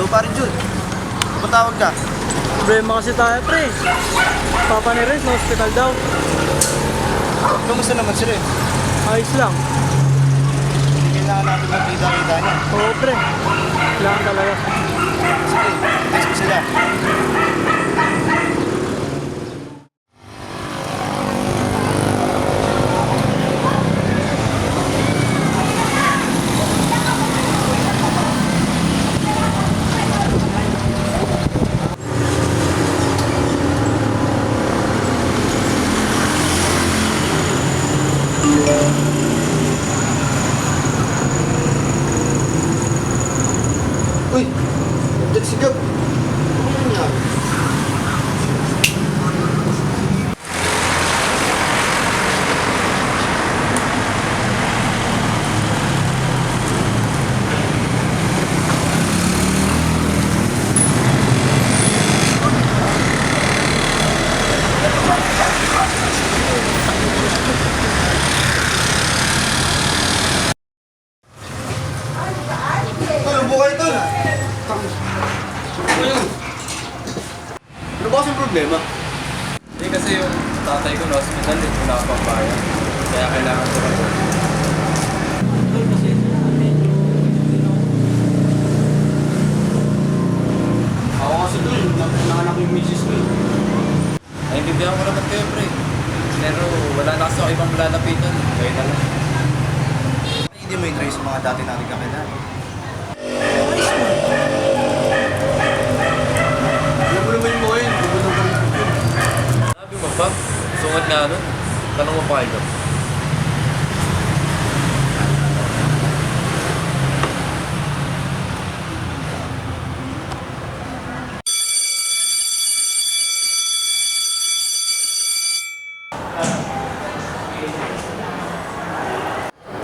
pare Jun. Patawag ka. Problema kasi tayo, pre. Papa ni Renz, na hospital daw. Kamusta naman sila eh? Ayos lang. Kailangan natin magkita-kita niya. Oo, pre. Kailangan talaga. Sige, test ko sila. Uy! Diyan si Gab. Ano nangyari? Tol, upo kayo, Tol. Ano ba kasing problema? Hindi kasi yung tatay ko na hospital eh, wala pang bayan. Kaya kailangan ko lang. Ako kasi, Tol, nanganak yung misis ko eh. Naintindihan ko naman kayo, pre. Pero wala na kasi ako ibang malalapitan. Kaya na lang. Hindi mo i-try sa mga dati natin kakilala. Alam mo naman yung mga yun, bubunong ka rin. Sabi mo pa, sungat nga nun. Tanong mo pa kayo.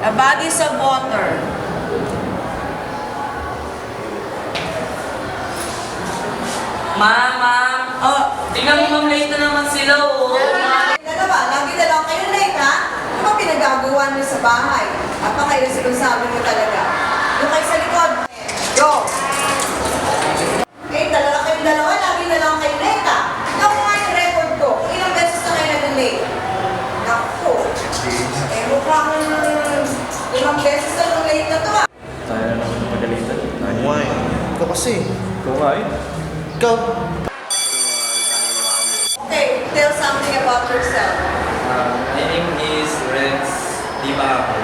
A bodies of water. Ma'am. Oh, tingnan mo ma'am, late na naman sila, oh. Dalawa, lagi na lang kayo late, ha? Ano ba pinagagawa niyo sa bahay? Napaka-irresponsible mo talaga. Doon kayo sa likod. Go! Eh, talaga kayong dalawa, lagi na lang kayo late, ha? Naku nga yung record ko. Ilang beses na kayo nag-late? Naku. Eh, mukhang limang beses na nung late na to, ha? Tayo na naman ng magalitan. Why? Ikaw kasi. Ikaw nga eh. Ikaw. Okay, tell something about yourself. My name is Renz Di Bahapoy.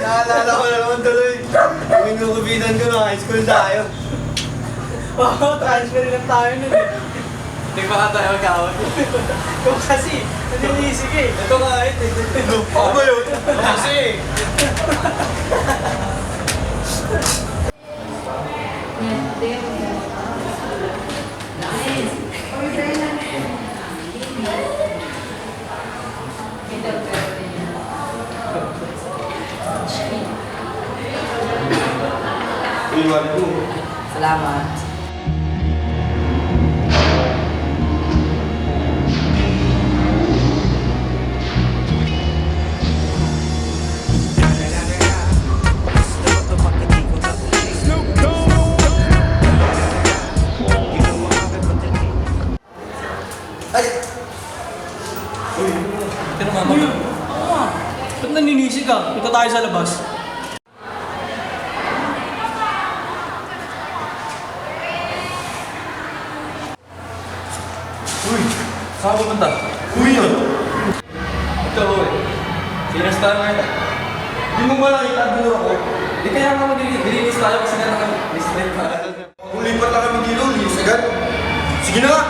Naalala ko na naman tuloy. Yung inukubinan ko na high school tayo. Oo, transfer lang tayo nun eh. Hindi ba ka tayo magkawat? Ikaw kasi, naninisig eh. Ito nga eh. Ako ba yun? Ako kasi. Iwan ko. Salamat. Ay! Pero mama, Ba't naninisig ka? Ito tayo sa labas. uy, saan ka pupunta? Uwi yun! Ito, uy. Sinasta nga. Di mo ba nakita doon ako? Hindi kaya nga maglilinis tayo kasi nga naka-list pa. Kung lipat lang kami dito, linis agad. Sige na nga!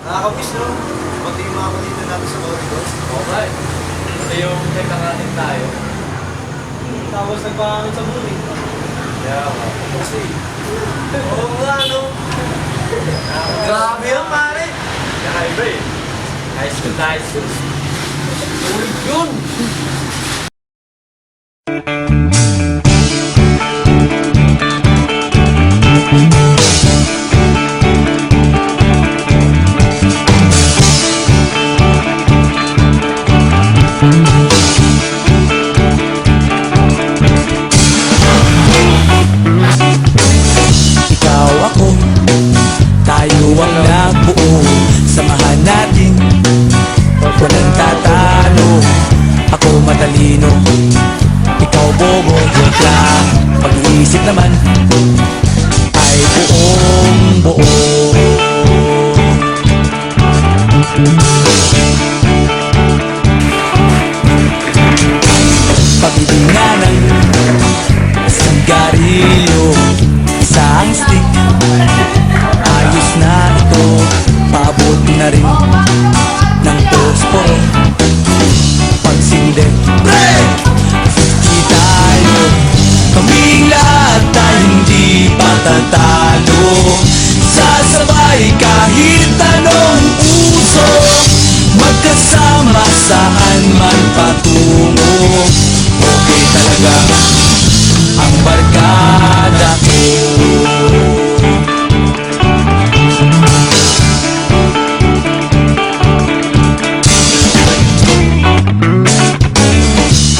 Nakakabis no? Pati yung mga kanina natin sa corridor. Okay. Ito yung nagkakating tayo. Tapos nagpangangit sa buhay. Kaya ako. Kasi, Oo nga no? Grabe yan pare! kakaiba eh. High school na high school. Ulit yun! Ikaw ako, tayo ang nagbuo. Samahan natin, walang tatalo. Ako matalino, ikaw bobo. Joke lang, pag-iisip naman ay buong buo. Pagbibiganan, sigarilyo, isang stick. Ayos na ito, paabot na rin ng posporo. Pagsindi, break! Di tayo, kaming lahat ay hindi patatalo. Sasabay kahit anong uso, magkasama saan man patungo. Okay talaga ang barkada ko.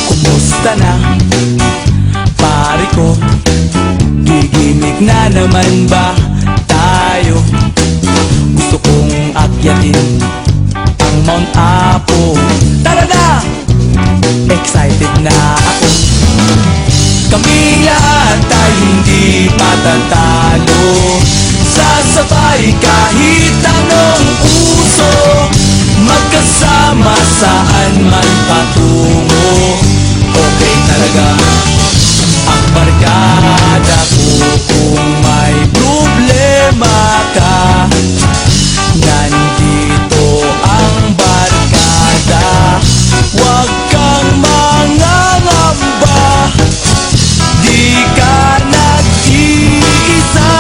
Kumusta na, pare ko? Gigimik na naman ba tayo? Gusto kong akyatin ang Mount Apo. Tara na! Excited na ako. Kami lahat ay hindi patatalo. Sasabay kahit anong uso, magkasama saan man patungo. Okay talaga ang barkada ko. Kung may problema ka, nandito ang barkada. Huwag kang mangangamba, di ka nag-iisa.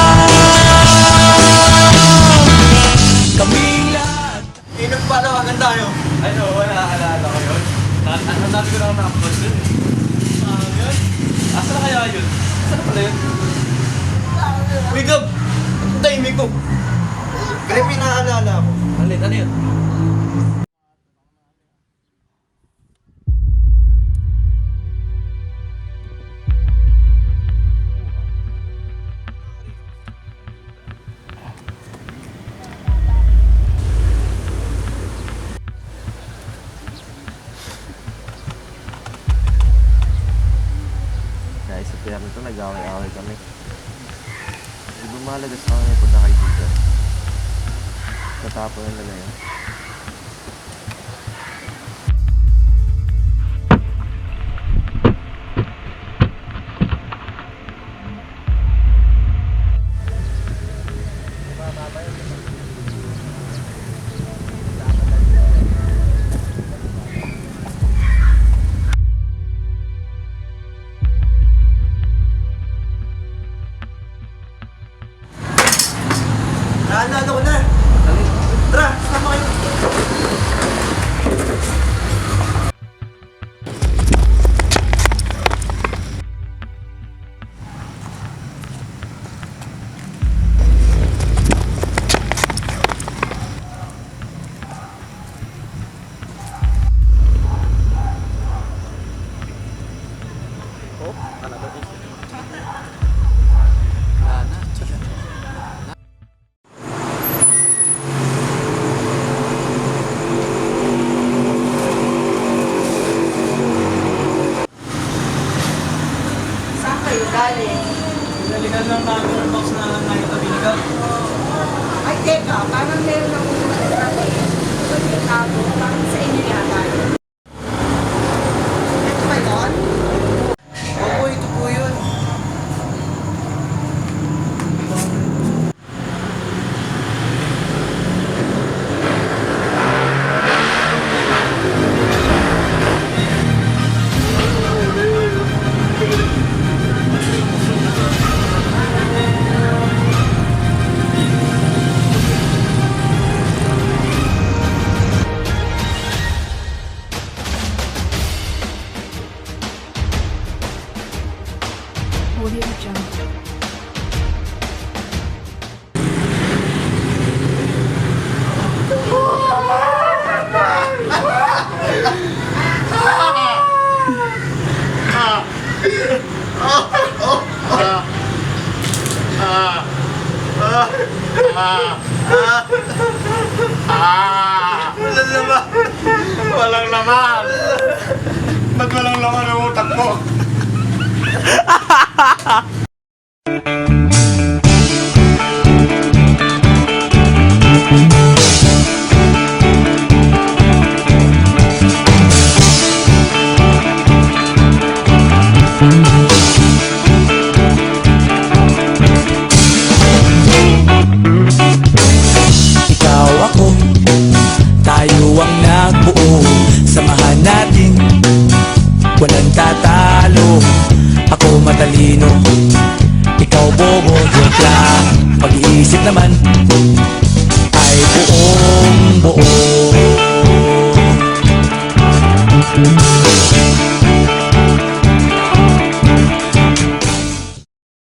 Kaming lahat. Inang palawagan tayo. Ay no, wala naalala ko yun. Ano natin ko lang na-upload dun eh. Yun. Asa na kaya yun? Asa na pala yun? Uy Gab! Ang timing ko! Kaya pinaalala ko. Ano yun? Guys, sa piano to, nag-away-away kami. Hindi ba mahalaga sa kanya punta kayo dito? Tatapon na nila yun. Naalala ko na! Tara, sama kayo! ka, parang meron akong nagsasabi. Tago, parang sa inyo yata. Ito ba yun? Opo, ito po yun. Audio Jungle. Walang laman! Walang laman! Ba't walang laman ang utak mo? Ikaw ako, tayo ang nagbuo. Samahan natin, walang tatalo. Ako matalino, ikaw bobo. Joke lang, pag-iisip naman ay buong buo.